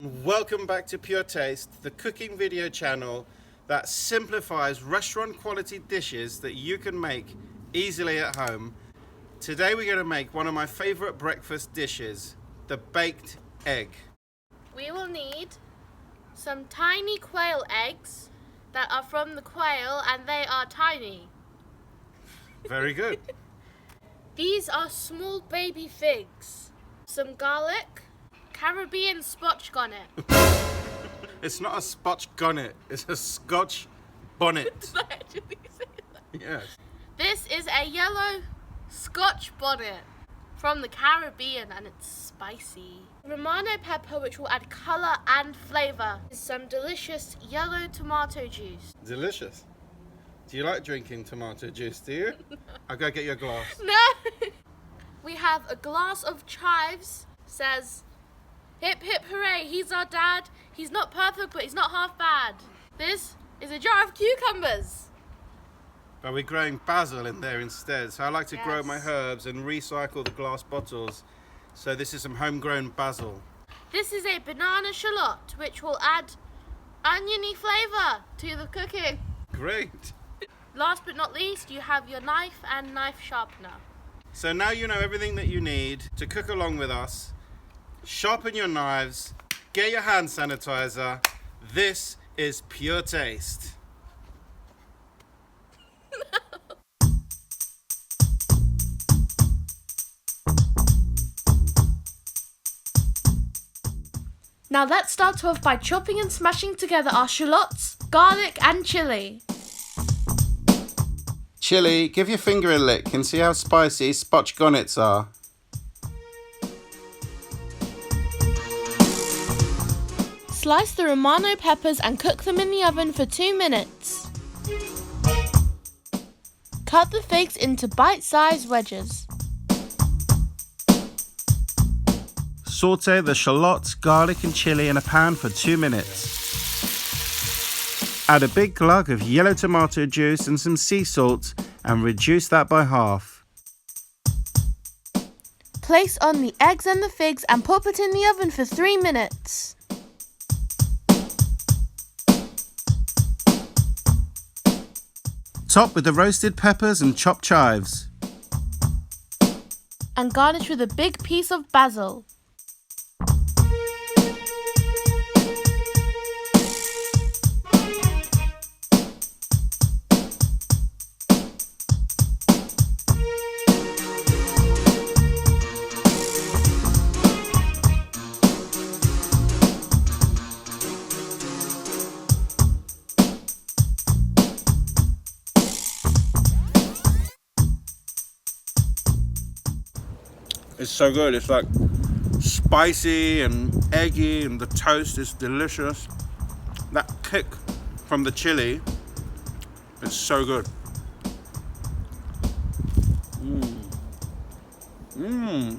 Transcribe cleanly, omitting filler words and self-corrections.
Welcome back to Pure Taste, the cooking video channel that simplifies restaurant quality dishes that you can make easily at home. Today we're going to make one of my favorite breakfast dishes, the baked egg. We will need some tiny quail eggs that are from the quail and they are tiny. Very good. These are small baby figs, some garlic, Caribbean Scotch bonnet. It's not a Scotch bonnet, it's a Scotch bonnet. Did I actually say that? Yes. This is a yellow Scotch bonnet from the Caribbean and it's spicy. Romano pepper, which will add colour and flavour. Some delicious yellow tomato juice. Delicious. Do you like drinking tomato juice, do you? I'll go get you a glass. No! We have a glass of chives. Says, hip hip hooray, he's our dad. He's not perfect, but he's not half bad. This is a jar of cucumbers. But we're growing basil in there instead. So I like to grow my Yes. herbs and recycle the glass bottles. So this is some homegrown basil. This is a banana shallot, which will add oniony flavour to the cooking. Great. Last but not least, you have your knife and knife sharpener. So now you know everything that you need to cook along with us. Sharpen your knives, get your hand sanitizer. This is Pure Taste. Now let's start off by chopping and smashing together our shallots, garlic and chilli. Chili, give your finger a lick and see how spicy Scotch bonnets are. Slice the romano peppers and cook them in the oven for 2 minutes. Cut the figs into bite-sized wedges. Saute the shallots, garlic and chili in a pan for 2 minutes. Add a big glug of yellow tomato juice and some sea salt and reduce that by half. Place on the eggs and the figs and pop it in the oven for 3 minutes. Top with the roasted peppers and chopped chives. And garnish with a big piece of basil. It's so good. It's like spicy and eggy and the toast is delicious. That kick from the chili is so good. Mmm.